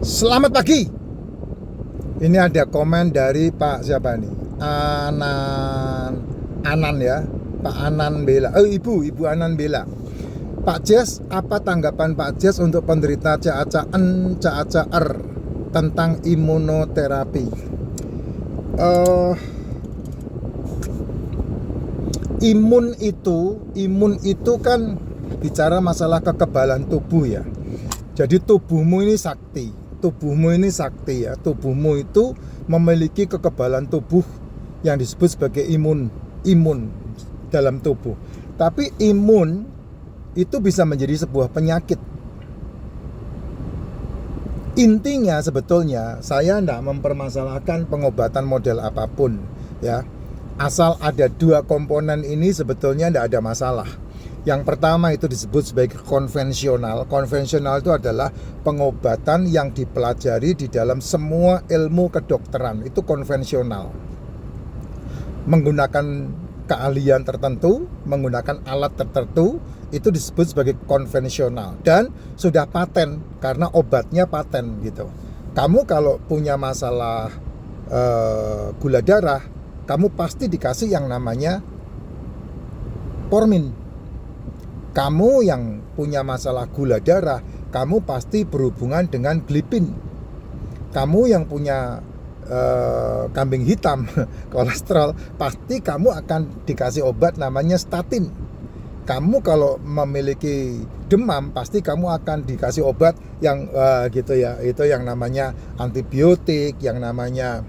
Selamat pagi. Ini ada komen dari Pak siapa nih? Anan ya. Pak Anan Bela. Ibu Anan Bela. Pak Jes, apa tanggapan Pak Jes untuk penderita CACR tentang imunoterapi? Imun itu kan bicara masalah kekebalan tubuh ya. Jadi tubuhmu ini sakti ya. Tubuhmu itu memiliki kekebalan tubuh yang disebut sebagai imun dalam tubuh. Tapi imun itu bisa menjadi sebuah penyakit. Intinya sebetulnya saya tidak mempermasalahkan pengobatan model apapun ya. Asal ada dua komponen ini sebetulnya tidak ada masalah. Yang pertama itu disebut sebagai konvensional. Konvensional itu adalah pengobatan yang dipelajari di dalam semua ilmu kedokteran. Itu konvensional. Menggunakan keahlian tertentu, menggunakan alat tertentu, itu disebut sebagai konvensional. Dan sudah paten, karena obatnya paten gitu. Kamu kalau punya masalah gula darah, kamu pasti dikasih yang namanya Pormin. Kamu yang punya masalah gula darah, kamu pasti berhubungan dengan glipin. Kamu yang punya kambing hitam, kolesterol, pasti kamu akan dikasih obat namanya statin. Kamu kalau memiliki demam, pasti kamu akan dikasih obat yang gitu ya, itu yang namanya antibiotik, yang namanya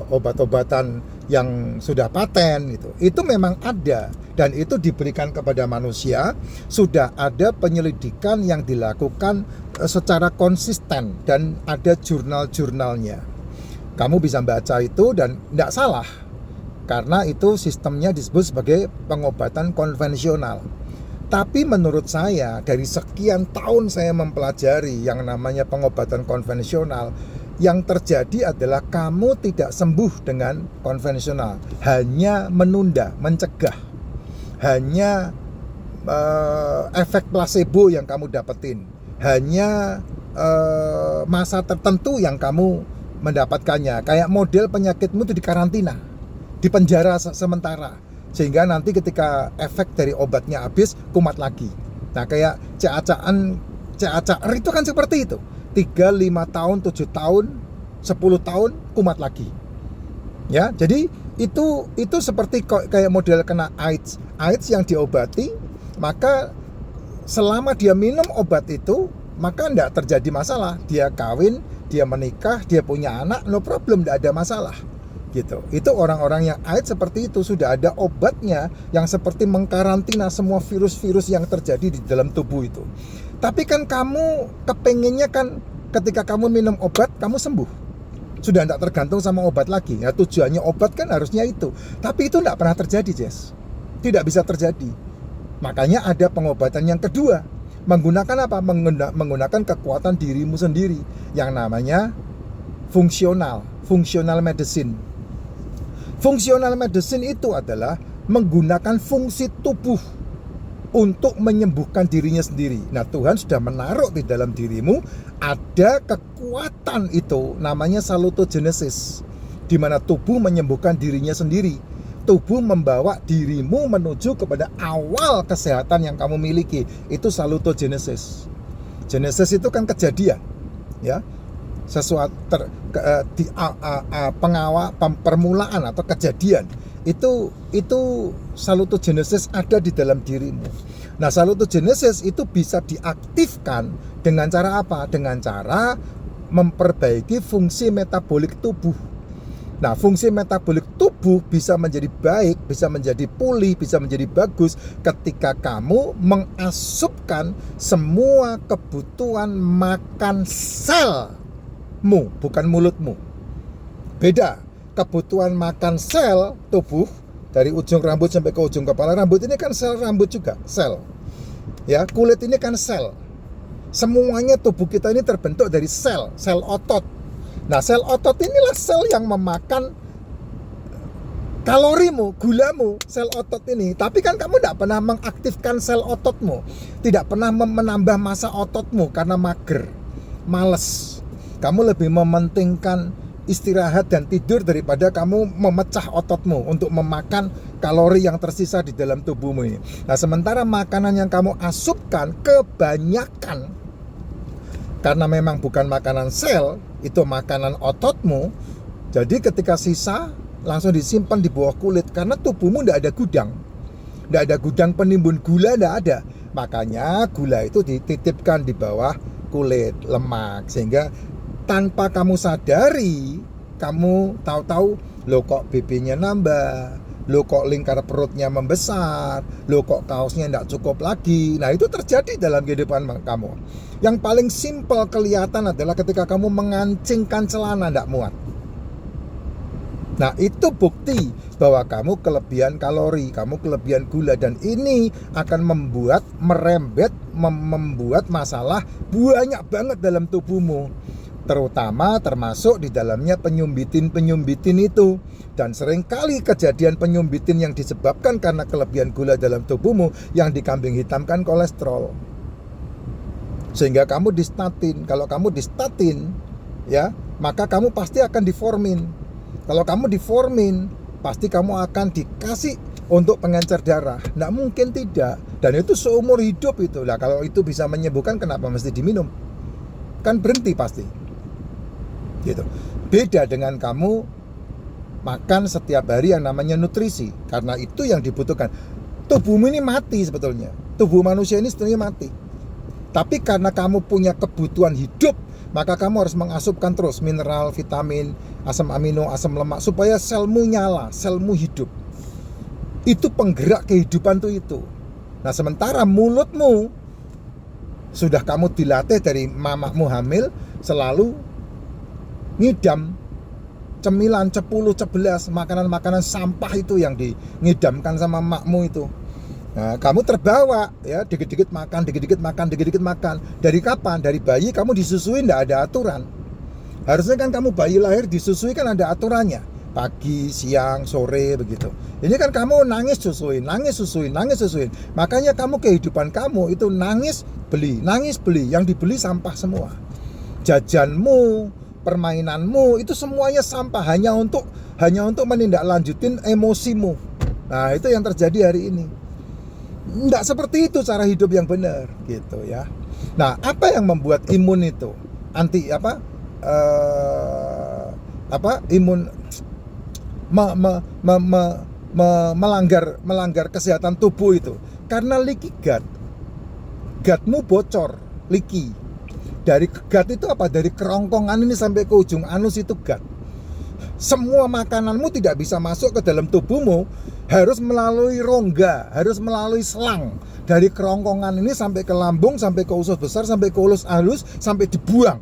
obat-obatan yang sudah paten gitu. Itu memang ada dan itu diberikan kepada manusia. Sudah ada penyelidikan yang dilakukan secara konsisten dan ada jurnal-jurnalnya. Kamu bisa baca itu dan tidak salah, karena itu sistemnya disebut sebagai pengobatan konvensional. Tapi menurut saya, dari sekian tahun saya mempelajari yang namanya pengobatan konvensional, yang terjadi adalah kamu tidak sembuh dengan konvensional, hanya menunda, mencegah, hanya efek placebo yang kamu dapetin, hanya masa tertentu yang kamu mendapatkannya. Kayak model penyakitmu itu di karantina, di penjara sementara, sehingga nanti ketika efek dari obatnya habis, kumat lagi. Nah kayak CACR itu kan seperti itu. 3, 5 tahun, 7 tahun, 10 tahun, kumat lagi. Ya, jadi itu seperti kayak model kena AIDS yang diobati, maka selama dia minum obat itu, maka tidak terjadi masalah. Dia kawin, dia menikah, dia punya anak, no problem, tidak ada masalah. Gitu. Itu orang-orang yang AIDS seperti itu, sudah ada obatnya yang seperti mengkarantina semua virus-virus yang terjadi di dalam tubuh itu. Tapi kan kamu kepengennya kan ketika kamu minum obat kamu sembuh, sudah tidak tergantung sama obat lagi ya. Tujuannya obat kan harusnya itu, tapi itu tidak pernah terjadi, Jess. Tidak bisa terjadi. Makanya ada pengobatan yang kedua, menggunakan apa? Menggunakan kekuatan dirimu sendiri yang namanya functional medicine. Functional medicine itu adalah menggunakan fungsi tubuh untuk menyembuhkan dirinya sendiri. Nah, Tuhan sudah menaruh di dalam dirimu ada kekuatan itu, namanya salutogenesis, di mana tubuh menyembuhkan dirinya sendiri. Tubuh membawa dirimu menuju kepada awal kesehatan yang kamu miliki. Itu salutogenesis. Genesis itu kan kejadian, ya. Sesuatu permulaan atau kejadian. Itu salutogenesis ada di dalam dirimu. Nah, salutogenesis itu bisa diaktifkan dengan cara apa? Dengan cara memperbaiki fungsi metabolik tubuh. Nah, fungsi metabolik tubuh bisa menjadi baik, bisa menjadi pulih, bisa menjadi bagus ketika kamu mengasupkan semua kebutuhan makan selmu, bukan mulutmu. Beda. Kebutuhan makan sel tubuh dari ujung rambut sampai ke ujung kepala. Rambut ini kan sel rambut juga, sel. Ya, kulit ini kan sel. Semuanya tubuh kita ini terbentuk dari sel otot. Nah, sel otot inilah sel yang memakan kalorimu, gulamu, sel otot ini. Tapi kan kamu tidak pernah mengaktifkan sel ototmu, tidak pernah menambah massa ototmu karena mager, males. Kamu lebih mementingkan istirahat dan tidur daripada kamu memecah ototmu untuk memakan kalori yang tersisa di dalam tubuhmu ini. Nah, sementara makanan yang kamu asupkan kebanyakan, karena memang bukan makanan sel, itu makanan ototmu. Jadi ketika sisa langsung disimpan di bawah kulit, karena tubuhmu tidak ada gudang, tidak ada gudang penimbun gula, tidak ada. Makanya gula itu dititipkan di bawah kulit, lemak, sehingga tanpa kamu sadari, kamu tahu-tahu, lo kok BB-nya nambah, lo kok lingkar perutnya membesar, lo kok kaosnya tidak cukup lagi. Nah, itu terjadi dalam kehidupan kamu. Yang paling simpel kelihatan adalah ketika kamu mengancingkan celana tidak muat. Nah, itu bukti bahwa kamu kelebihan kalori, kamu kelebihan gula, dan ini akan membuat membuat masalah banyak banget dalam tubuhmu. Termasuk di dalamnya penyumbitin itu. Dan seringkali kejadian penyumbitin yang disebabkan karena kelebihan gula dalam tubuhmu yang dikambing hitamkan kolesterol. Sehingga kamu distatin. Kalau kamu distatin, ya, maka kamu pasti akan diformin. Kalau kamu diformin, pasti kamu akan dikasih untuk pengencer darah. Nggak mungkin tidak. Dan itu seumur hidup itu. Nah, kalau itu bisa menyembuhkan, kenapa mesti diminum? Kan berhenti pasti. Gitu. Beda dengan kamu makan setiap hari yang namanya nutrisi, karena itu yang dibutuhkan. Tubuhmu ini mati sebetulnya. Tubuh manusia ini sebetulnya mati. Tapi karena kamu punya kebutuhan hidup, maka kamu harus mengasupkan terus mineral, vitamin, asam amino, asam lemak, supaya selmu nyala, selmu hidup. Itu penggerak kehidupan itu. Nah, sementara mulutmu sudah kamu dilatih dari mamamu hamil selalu ngidam cemilan, cepuluh, cebelas, makanan-makanan sampah itu yang ngidamkan sama makmu itu. Nah, kamu terbawa, ya, dikit-dikit makan. Dari kapan? Dari bayi kamu disusui, tidak ada aturan. Harusnya kan kamu bayi lahir disusui kan ada aturannya, pagi, siang, sore, begitu. Ini kan kamu nangis susuin. Makanya kamu, kehidupan kamu itu nangis beli, yang dibeli sampah semua. Jajanmu, permainanmu, itu semuanya sampah, hanya untuk menindaklanjutin emosimu. Nah, itu yang terjadi hari ini. Nggak seperti itu cara hidup yang benar, gitu ya. Nah, apa yang membuat imun itu melanggar kesehatan tubuh itu? Karena leaky gut. Gutmu bocor, leaky. Dari gut itu apa? Dari kerongkongan ini sampai ke ujung anus itu gut. Semua makananmu tidak bisa masuk ke dalam tubuhmu, harus melalui rongga, harus melalui selang. Dari kerongkongan ini sampai ke lambung, sampai ke usus besar, sampai ke usus halus, sampai dibuang.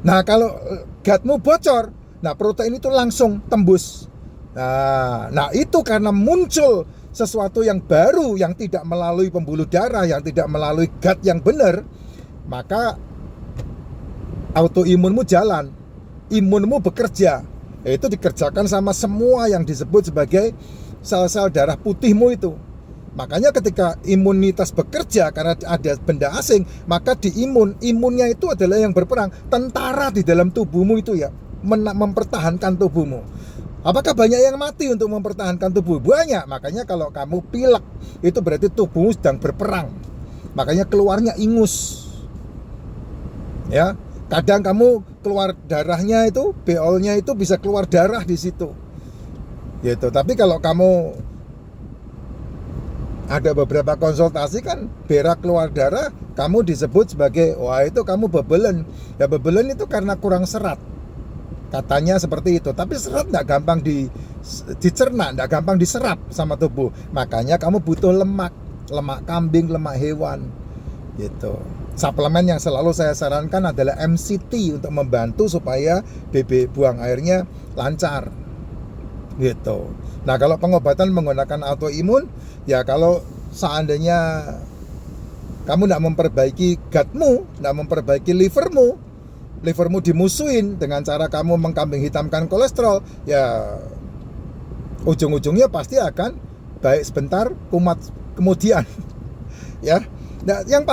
Nah, kalau gutmu bocor, nah protein itu langsung tembus. Nah itu karena muncul sesuatu yang baru, yang tidak melalui pembuluh darah, yang tidak melalui gut yang benar, maka autoimunmu jalan. Imunmu bekerja, itu dikerjakan sama semua yang disebut sebagai sel-sel darah putihmu itu. Makanya ketika imunitas bekerja karena ada benda asing, maka imunnya itu adalah yang berperang, tentara di dalam tubuhmu itu, ya, mempertahankan tubuhmu. Apakah banyak yang mati untuk mempertahankan tubuh? Banyak. Makanya kalau kamu pilek, itu berarti tubuhmu sedang berperang. Makanya keluarnya ingus, ya. Kadang kamu keluar darahnya itu, BO-nya itu bisa keluar darah di situ, gitu. Tapi kalau kamu ada beberapa konsultasi kan berak keluar darah, kamu disebut sebagai, wah itu kamu bebelen. Ya, bebelen itu karena kurang serat, katanya seperti itu. Tapi serat tidak gampang dicerna, tidak gampang diserap sama tubuh. Makanya kamu butuh lemak kambing, lemak hewan, gitu. Suplemen yang selalu saya sarankan adalah MCT untuk membantu supaya BB buang airnya lancar, gitu. Nah, kalau pengobatan menggunakan autoimun, ya kalau seandainya kamu tidak memperbaiki gutmu, tidak memperbaiki livermu dimusuhin dengan cara kamu mengkambing hitamkan kolesterol, ya ujung-ujungnya pasti akan baik sebentar, kumat kemudian. Ya. Nah, yang